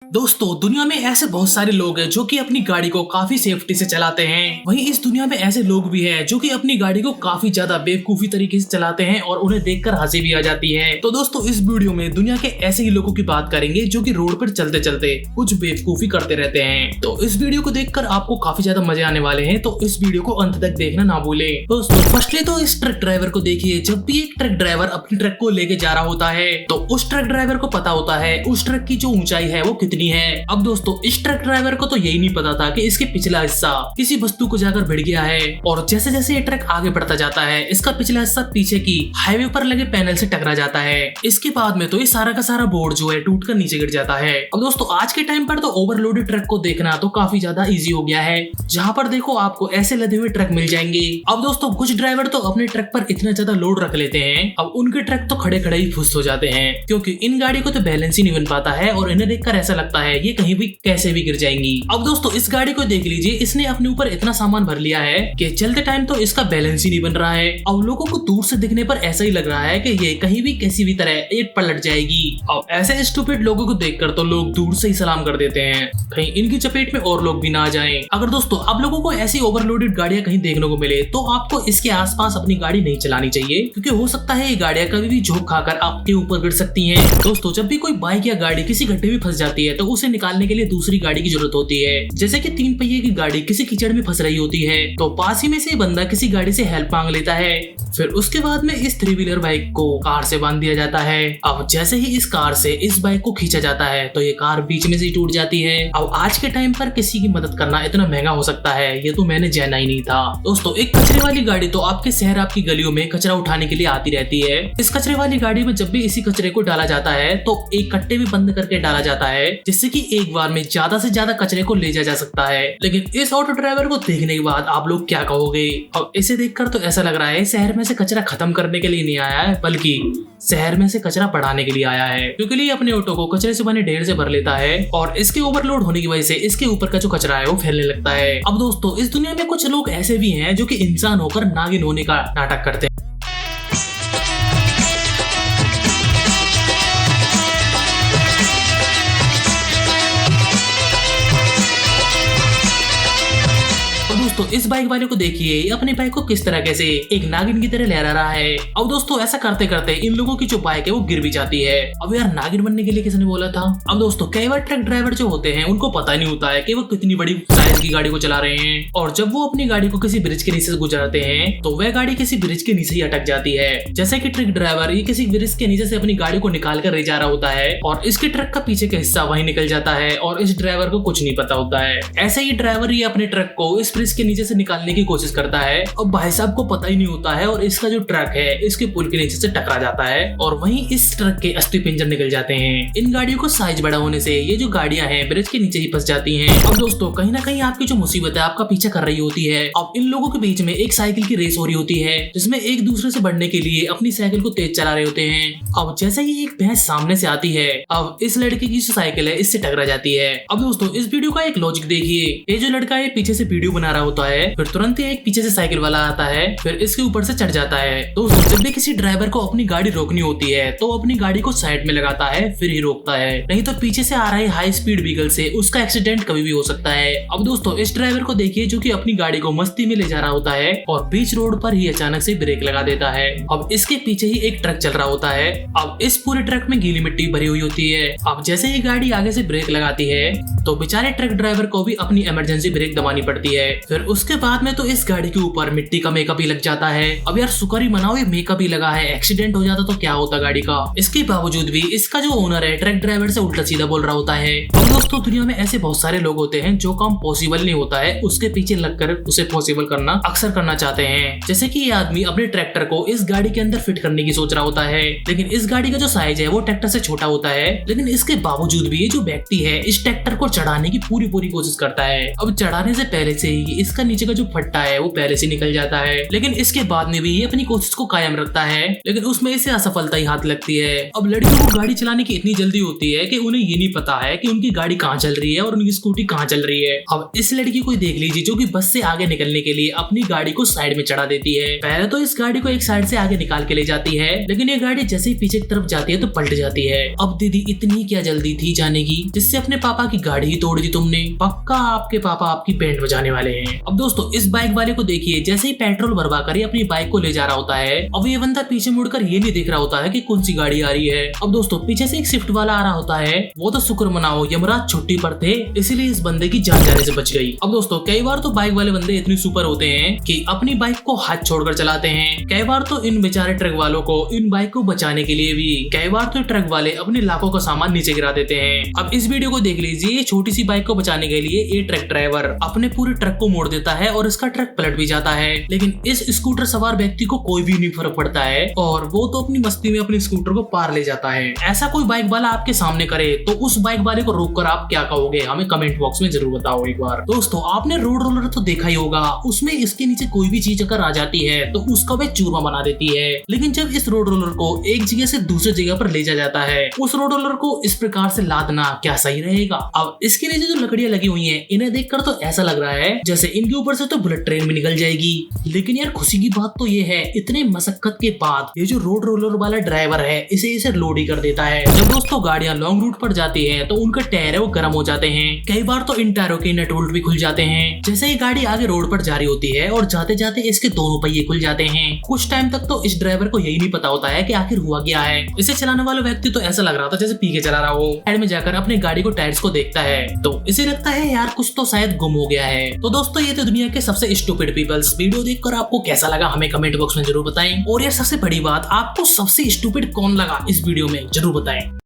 दोस्तों दुनिया में ऐसे बहुत सारे लोग हैं जो कि अपनी गाड़ी को काफी सेफ्टी से चलाते हैं। वहीं इस दुनिया में ऐसे लोग भी हैं जो कि अपनी गाड़ी को काफी ज्यादा बेवकूफी तरीके से चलाते हैं और उन्हें देखकर हंसी भी आ जाती है। तो दोस्तों इस वीडियो में दुनिया के ऐसे ही लोगों की बात करेंगे जो कि रोड पर चलते चलते कुछ बेवकूफी करते रहते हैं। तो इस वीडियो को देखकर आपको काफी ज्यादा मजे आने वाले हैं, तो इस वीडियो को अंत तक देखना ना भूले। दोस्तों फर्स्टली तो इस ट्रक ड्राइवर को देखिए। जब भी एक ट्रक ड्राइवर अपनी ट्रक को लेके जा रहा होता है तो उस ट्रक ड्राइवर को पता होता है उस ट्रक की जो ऊंचाई है वो कितनी है। अब दोस्तों इस ट्रक ड्राइवर को तो यही नहीं पता था कि इसके पिछला हिस्सा किसी वस्तु को जाकर भिड़ गया है, और जैसे जैसे ये ट्रक आगे बढ़ता जाता है इसका पिछला हिस्सा पीछे की हाईवे पर लगे पैनल से टकरा जाता है। इसके बाद में तो ये सारा का सारा बोर्ड जो है टूटकर नीचे गिर जाता है। अब दोस्तों आज के टाइम पर तो ओवरलोडेड ट्रक को देखना तो काफी ज्यादा इजी हो गया है, जहाँ पर देखो आपको ऐसे लदे हुए ट्रक मिल जाएंगे। अब दोस्तों कुछ ड्राइवर तो अपने ट्रक पर इतना ज्यादा लोड रख लेते हैं, अब उनके ट्रक तो खड़े खड़े ही फुस हो जाते हैं, क्योंकि इन गाड़ी को तो बैलेंस ही नहीं बन पाता है और इन्हें देखकर ऐसा लगता है ये कहीं भी कैसे भी गिर जाएंगी। अब दोस्तों इस गाड़ी को देख लीजिए, इसने अपने ऊपर इतना सामान भर लिया है कि चलते टाइम तो इसका बैलेंस ही नहीं बन रहा है। अब लोगों को दूर से दिखने पर ऐसा ही लग रहा है कि ये कहीं भी किसी भी तरह ये पलट जाएगी। अब ऐसे स्टूपिड लोगों को देखकर तो लोग दूर से ही सलाम कर देते हैं, कहीं इनकी चपेट में और लोग भी ना आ जाएं। अगर दोस्तों आप लोगों को ऐसी ओवरलोडेड गाड़ियां कहीं देखने को मिले तो आपको इसके आसपास अपनी गाड़ी नहीं चलानी चाहिए, क्योंकि हो सकता है ये गाड़ियां कभी भी झोंक खाकर आपके ऊपर गिर सकती हैं। दोस्तों जब भी कोई बाइक या गाड़ी किसी गड्ढे में फंस जाती है तो उसे निकालने के लिए दूसरी गाड़ी की जरूरत होती है। जैसे कि 3 पहिए की गाड़ी किसी कीचड़ में फंस रही होती है तो पास ही में से बंदा किसी गाड़ी से हेल्प मांग लेता है, फिर उसके बाद में इस 3 व्हीलर बाइक को कार से बांध दिया जाता है। अब जैसे ही इस कार से इस बाइक को खींचा जाता है तो ये कार बीच में से टूट जाती है। अब आज के टाइम पर किसी की मदद करना इतना महंगा हो सकता है ये तो मैंने जाना ही नहीं था। दोस्तों एक कचरे वाली गाड़ी तो आपके शहर आपकी गलियों में कचरा उठाने के लिए आती रहती है। इस कचरे वाली गाड़ी में जब भी इसी कचरे को डाला जाता है तो एक कट्टे भी बंद करके डाला जाता है, जिससे कि एक बार में ज्यादा से ज्यादा कचरे को ले जा सकता है। लेकिन इस ऑटो ड्राइवर को देखने के बाद आप लोग क्या कहोगे? अब इसे देखकर तो ऐसा लग रहा है शहर में से कचरा खत्म करने के लिए नहीं आया है, बल्कि शहर में से कचरा बढ़ाने के लिए आया है, क्योंकि ये अपने ऑटो को कचरे से बने ढेर से भर लेता है और इसके ओवरलोड होने की वजह से इसके ऊपर का जो कचरा है वो फैलने लगता है। अब दोस्तों इस दुनिया में कुछ लोग ऐसे भी हैं जो कि इंसान होकर नागिन होने का नाटक करते हैं। तो इस बाइक वाले को देखिए अपनी बाइक को किस तरह से एक नागिन की तरह लहरा रहा है। अब दोस्तों ऐसा करते करते इन लोगों की जो बाइक है वो गिर भी जाती है। अब यार नागिन बनने के लिए किसने बोला था? अब दोस्तों कई बार ट्रक ड्राइवर जो होते हैं उनको पता नहीं होता है कि वो कितनी बड़ी साइज की गाड़ी को चला रहे हैं, और जब वो अपनी गाड़ी को किसी ब्रिज के नीचे से गुजरते हैं तो वह गाड़ी किसी ब्रिज के नीचे ही अटक जाती है। जैसे कि ट्रक ड्राइवर ये किसी ब्रिज के नीचे से अपनी गाड़ी को निकाल कर ले जा रहा होता है और इसके ट्रक का पीछे का हिस्सा वहीं निकल जाता है और इस ड्राइवर को कुछ नहीं पता होता है। ऐसे ही ड्राइवर ये अपने ट्रक को इस ब्रिज के नीचे से निकालने की कोशिश करता है और भाई साहब को पता ही नहीं होता है और इसका जो ट्रक है इसके पुल के नीचे से टकरा जाता है और वहीं इस ट्रक के अस्थि पिंजर निकल जाते हैं। इन गाड़ियों को साइज बड़ा होने से ये जो गाड़ियां हैं ब्रिज के नीचे ही फंस जाती हैं। अब दोस्तों कहीं ना कहीं आपकी जो मुसीबत है आपका पीछा कर रही होती है। अब इन लोगों के बीच में एक साइकिल की रेस हो रही होती है, जिसमें एक दूसरे से बढ़ने के लिए अपनी साइकिल को तेज चला रहे होते हैं। अब जैसे ही एक भैंस सामने से आती है, अब इस लड़के की जो साइकिल है इससे टकरा जाती है। अब दोस्तों इस वीडियो का एक लॉजिक देखिए, ये जो लड़का है पीछे से वीडियो बना रहा होता है, फिर तुरंत एक पीछे से साइकिल वाला आता है, फिर इसके ऊपर से चढ़ जाता है। दोस्तों जब भी किसी ड्राइवर को अपनी गाड़ी रोकनी होती है तो अपनी गाड़ी को साइड में लगाता है फिर ही रोकता है, नहीं तो पीछे से आ रहे हाई स्पीड व्हीकल से उसका एक्सीडेंट कभी भी हो सकता है। अब दोस्तों इस ड्राइवर को देखिए जो कि अपनी गाड़ी को मस्ती में ले जा रहा होता है और बीच रोड पर ही अचानक से ब्रेक लगा देता है। अब इसके पीछे ही एक ट्रक चल रहा होता है। अब इस पूरे ट्रक में गीली मिट्टी भरी हुई होती है। अब जैसे ही गाड़ी आगे से ब्रेक लगाती है तो बेचारे ट्रक ड्राइवर को भी अपनी इमरजेंसी ब्रेक दबानी पड़ती है। फिर उसके बाद में तो इस गाड़ी के ऊपर मिट्टी का मेकअप ही लग जाता है। अब यार शुक्र ही मनाओ ये मेकअप ही लगा है, एक्सीडेंट हो जाता तो क्या होता गाड़ी का। इसके बावजूद भी इसका जो ओनर है ट्रक ड्राइवर से उल्टा सीधा बोल रहा होता है। अब दोस्तों दुनिया में ऐसे बहुत सारे लोग होते हैं जो काम पॉसिबल नहीं होता है उसके पीछे लगकर उसे पॉसिबल करना अक्सर करना चाहते हैं। जैसे कि ये आदमी अपने ट्रैक्टर को इस गाड़ी के अंदर फिट करने की सोच रहा होता है, लेकिन इस गाड़ी का जो साइज है वो ट्रैक्टर से छोटा होता है, लेकिन इसके बावजूद भी ये जो व्यक्ति है इस ट्रैक्टर को चढ़ाने की पूरी कोशिश करता है। अब चढ़ाने से पहले से ही इसका नीचे का जो फट्टा है वो पहले से निकल जाता है, लेकिन इसके बाद में भी ये अपनी कोशिश को कायम रखता है, लेकिन उसमें इसे असफलता ही हाथ लगती है। अब लड़कियों को गाड़ी चलाने की इतनी जल्दी होती है कि उन्हें ये नहीं पता है कि उनकी गाड़ी कहाँ चल रही है और उनकी स्कूटी कहाँ चल रही है। अब इस लड़की को देख लीजिए जो कि बस से आगे निकलने के लिए अपनी गाड़ी को साइड में चढ़ा देती है। पहले तो इस गाड़ी को एक साइड से आगे निकाल के ले जाती है, लेकिन ये गाड़ी जैसे ही पीछे की तरफ जाती है तो पलट जाती है। अब दीदी इतनी क्या जल्दी थी जाने की जिससे अपने पापा की गाड़ी ही तोड़ दी तुमने? पक्का आपके पापा आपकी बैंड बजाने वाले हैं। अब दोस्तों इस बाइक वाले को देखिए, जैसे ही पेट्रोल भरवा कर अपनी बाइक को ले जा रहा होता है, अब ये बंदा पीछे मुड़कर ये नहीं देख रहा होता है कि कौन सी गाड़ी आ रही है। अब दोस्तों पीछे से एक स्विफ्ट वाला आ रहा होता है, वो तो शुक्र मनाओ यमराज छुट्टी पर थे, इसीलिए इस बंदे की जान जाने से बच गई। अब दोस्तों कई बार तो बाइक वाले बंदे इतने सुपर होते हैं कि अपनी बाइक को हाथ छोड़कर चलाते हैं। कई बार तो इन बेचारे ट्रक वालों को इन बाइक को बचाने के लिए भी कई बार तो ट्रक वाले अपने लाखों का सामान नीचे गिरा देते हैं। अब इस वीडियो को देख लीजिए, ये छोटी सी बाइक को बचाने के लिए ये ट्रक ड्राइवर अपने पूरे ट्रक को मोड़ देता है और इसका ट्रक पलट भी जाता है, लेकिन इस स्कूटर सवार व्यक्ति को कोई भी नहीं फर्क पड़ता है और वो तो अपनी मस्ती में अपने स्कूटर को पार ले जाता है। ऐसा कोई बाइक वाला आपके सामने करे तो उस बाइक वाले को रोककर आप क्या कहोगे? हमें कमेंट बॉक्स में जरूर बताओ एक बार। दोस्तों आपने रोड रोलर तो देखा ही होगा, उसमें इसके नीचे कोई भी चीज अगर आ जाती है तो उसका वह चूरमा बना देती है, लेकिन जब इस रोड रोलर को एक जगह से दूसरी जगह पर ले जाया जाता है, उस रोड रोलर को इस प्रकार से लादना क्या सही रहेगा? अब इसके नीचे जो लकड़ियां लगी हुई हैं, इन्हें देखकर तो ऐसा लग रहा है जैसे इनके ऊपर से तो बुलेट ट्रेन भी निकल जाएगी। लेकिन यार खुशी की बात तो ये है, इतने मशक्कत के बाद ये जो रोड रोलर वाला ड्राइवर है इसे लोड ही कर देता है। जब दोस्तों गाड़ियां लॉन्ग रूट पर जाती है तो उनका टायर है वो गर्म हो जाते हैं, कई बार तो इन टायरों के नट बोल्ट भी खुल जाते हैं। जैसे ही गाड़ी आगे रोड पर जा रही होती है और जाते जाते इसके दोनों पहिए खुल जाते हैं। कुछ टाइम तक तो इस ड्राइवर को यही नहीं पता होता है कि आखिर हुआ क्या है। इसे चलाने वाला व्यक्ति तो ऐसा लग रहा था जैसे पी के चला रहा हो। साइड में जाकर अपनी गाड़ी को टायर्स को देखता है तो इसे लगता है यार कुछ तो शायद गुम हो गया है। तो दोस्तों ये थे दुनिया के सबसे स्टूपिड पीपल्स। वीडियो देखकर आपको कैसा लगा हमें कमेंट बॉक्स में जरूर बताएं, और यार सबसे बड़ी बात, आपको सबसे स्टूपिड कौन लगा इस वीडियो में जरूर बताएं।